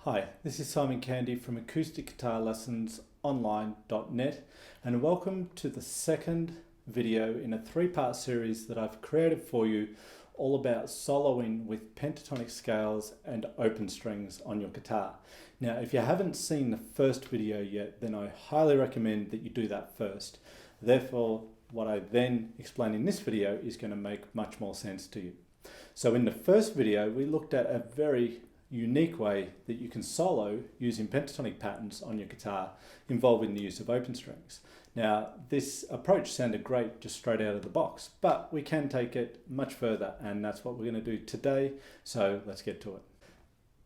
Hi, this is Simon Candy from Acoustic Guitar Lessons Online.net, and welcome to the second video in a three-part series that I've created for you all about soloing with pentatonic scales and open strings on your guitar. Now, if you haven't seen the first video yet, then I highly recommend that you do that first. Therefore, what I then explain in this video is going to make much more sense to you. So in the first video, we looked at a very unique way that you can solo using pentatonic patterns on your guitar involving the use of open strings. Now, this approach sounded great just straight out of the box, but we can take it much further, and that's what we're going to do today, so let's get to it.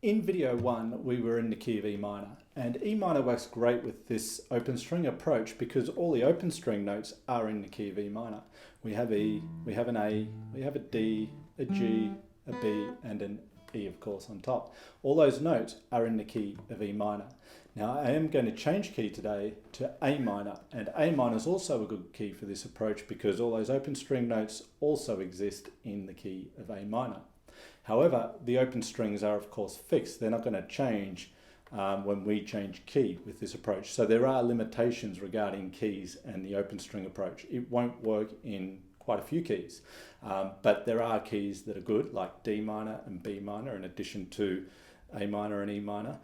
In video one, we were in the key of E minor, and E minor works great with this open string approach because all the open string notes are in the key of E minor. We have E, we have an A, we have a D, a G, a B, and an E, of course, on top. All those notes are in the key of E minor. Now, I am going to change key today to A minor, and A minor is also a good key for this approach because all those open string notes also exist in the key of A minor. However, the open strings are, of course, fixed. They're not going to change when we change key with this approach. So there are limitations regarding keys and the open string approach. It won't work in quite a few keys, but there are keys that are good, like D minor and B minor, in addition to A minor and E minor.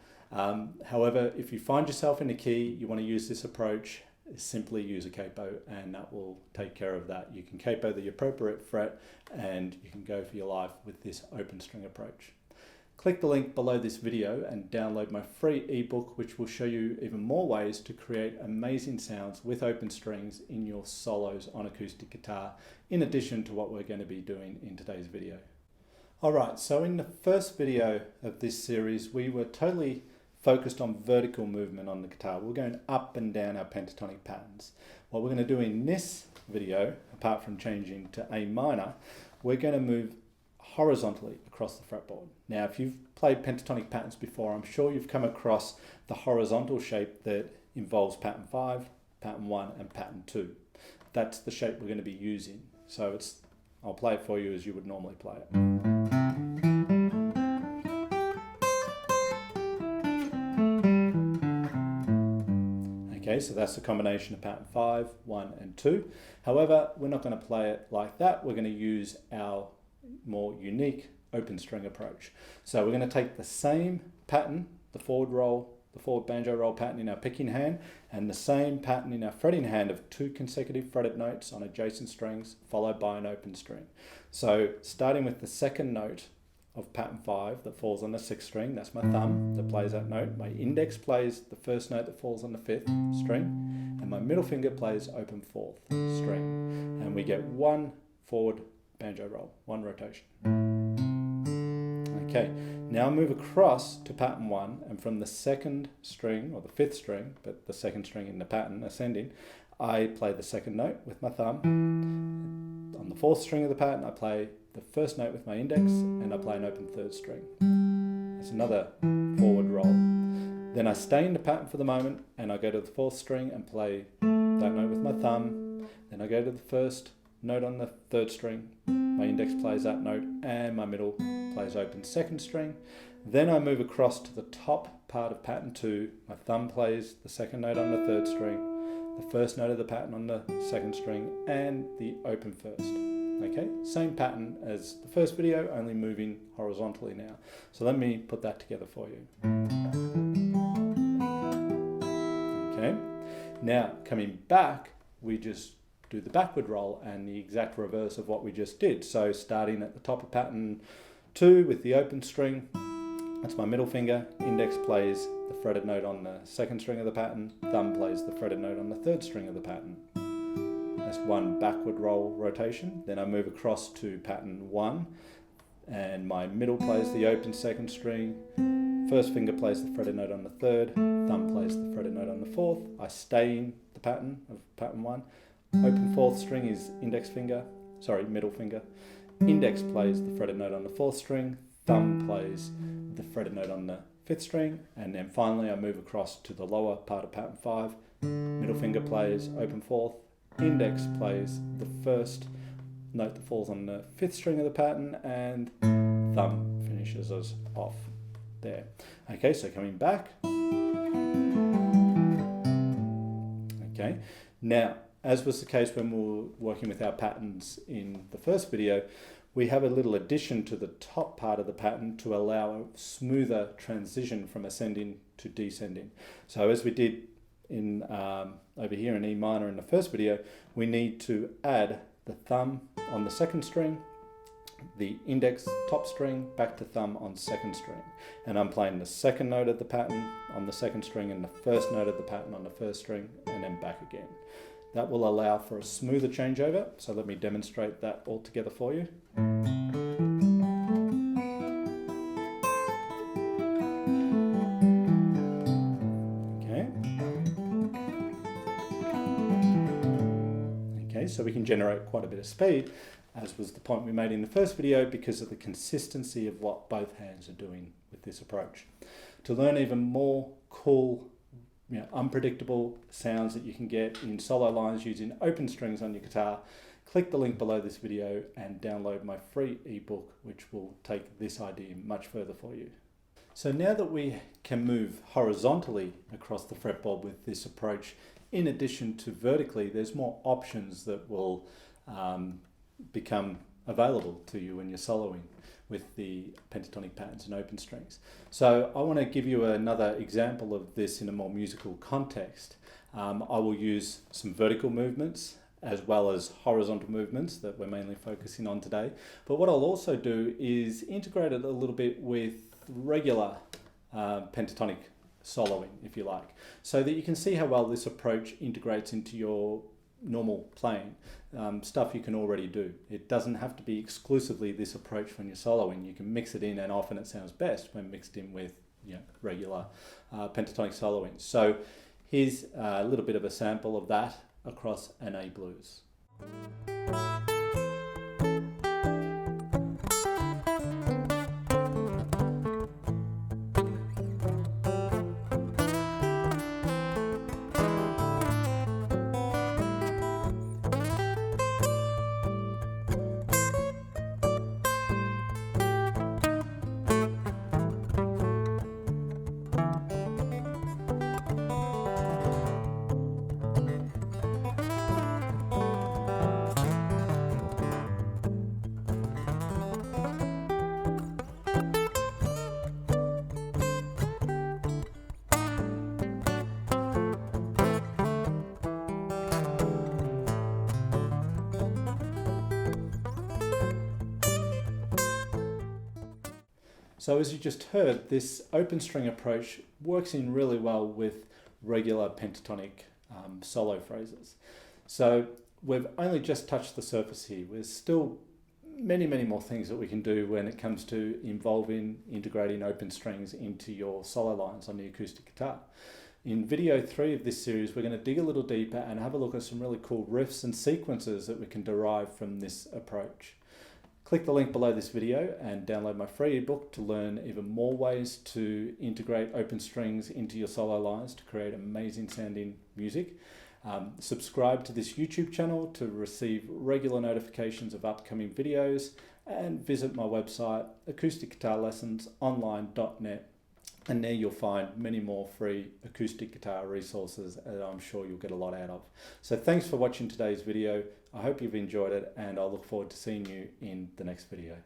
However, if you find yourself in a key, you want to use this approach, simply use a capo, and that will take care of that. You can capo the appropriate fret, and you can go for your life with this open string approach. Click the link below this video and download my free ebook, which will show you even more ways to create amazing sounds with open strings in your solos on acoustic guitar, in addition to what we're going to be doing in today's video. Alright, so in the first video of this series, we were totally focused on vertical movement on the guitar. We're going up and down our pentatonic patterns. What we're going to do in this video, apart from changing to A minor, we're going to move horizontally across the fretboard. Now, if you've played pentatonic patterns before, I'm sure you've come across the horizontal shape that involves pattern 5, pattern 1, and pattern 2. That's the shape we're going to be using. So I'll play it for you as you would normally play it. Okay, so that's the combination of pattern 5, 1, and 2. However, we're not going to play it like that. We're going to use our more unique open string approach. So we're going to take the same pattern, the forward banjo roll pattern in our picking hand, and the same pattern in our fretting hand of 2 consecutive fretted notes on adjacent strings followed by an open string. So starting with the second note of pattern 5 that falls on the 6th string, that's my thumb that plays that note. My index plays the first note that falls on the 5th string, and my middle finger plays open 4th string. And we get one forward banjo roll, one rotation. Okay, now move across to pattern 1, and from the 2nd string, or the 5th string, but the 2nd string in the pattern ascending, I play the 2nd note with my thumb. On the 4th string of the pattern, I play the 1st note with my index, and I play an open 3rd string. That's another forward roll. Then I stay in the pattern for the moment, and I go to the 4th string and play that note with my thumb. Then I go to the 1st note on the 3rd string, my index plays that note, and my middle plays open 2nd string. Then I move across to the top part of pattern 2, my thumb plays the 2nd note on the 3rd string, the 1st note of the pattern on the 2nd string, and the open 1st. Okay, same pattern as the first video, only moving horizontally now. So let me put that together for you. Okay, now coming back, we just do the backward roll and the exact reverse of what we just did. So starting at the top of pattern 2 with the open string, that's my middle finger, index plays the fretted note on the 2nd string of the pattern, thumb plays the fretted note on the 3rd string of the pattern. That's one backward roll rotation. Then I move across to pattern 1, and my middle plays the open 2nd string, 1st finger plays the fretted note on the 3rd, thumb plays the fretted note on the 4th. I stay in the pattern of pattern 1. Open 4th string is middle finger. Index plays the fretted note on the 4th string, thumb plays the fretted note on the 5th string, and then finally I move across to the lower part of pattern 5. Middle finger plays open 4th, index plays the 1st note that falls on the 5th string of the pattern, and thumb finishes us off there. Okay, so coming back. Okay, now, as was the case when we were working with our patterns in the first video, we have a little addition to the top part of the pattern to allow a smoother transition from ascending to descending. So as we did in over here in E minor in the first video, we need to add the thumb on the second string, the index top string, back to thumb on second string. And I'm playing the second note of the pattern on the second string and the first note of the pattern on the first string, and then back again. That will allow for a smoother changeover. So let me demonstrate that all together for you. Okay. Okay, so we can generate quite a bit of speed, as was the point we made in the first video, because of the consistency of what both hands are doing with this approach. To learn even more cool, unpredictable sounds that you can get in solo lines using open strings on your guitar, click the link below this video and download my free ebook, which will take this idea much further for you. So now that we can move horizontally across the fretboard with this approach, in addition to vertically, there's more options that will become available to you when you're soloing with the pentatonic patterns and open strings. So I want to give you another example of this in a more musical context. I will use some vertical movements as well as horizontal movements that we're mainly focusing on today. But what I'll also do is integrate it a little bit with regular pentatonic soloing, if you like, so that you can see how well this approach integrates into your normal playing, stuff you can already do. It doesn't have to be exclusively this approach when you're soloing. You can mix it in, and often it sounds best when mixed in with regular pentatonic soloing. So here's a little bit of a sample of that across an A blues. So as you just heard, this open string approach works in really well with regular pentatonic solo phrases. So we've only just touched the surface here. There's still many more things that we can do when it comes to integrating open strings into your solo lines on the acoustic guitar. In video 3 of this series, we're going to dig a little deeper and have a look at some really cool riffs and sequences that we can derive from this approach. Click the link below this video and download my free ebook to learn even more ways to integrate open strings into your solo lines to create amazing sounding music. Subscribe to this YouTube channel to receive regular notifications of upcoming videos, and visit my website acousticguitarlessonsonline.net, and there you'll find many more free acoustic guitar resources that I'm sure you'll get a lot out of. So thanks for watching today's video. I hope you've enjoyed it, and I look forward to seeing you in the next video.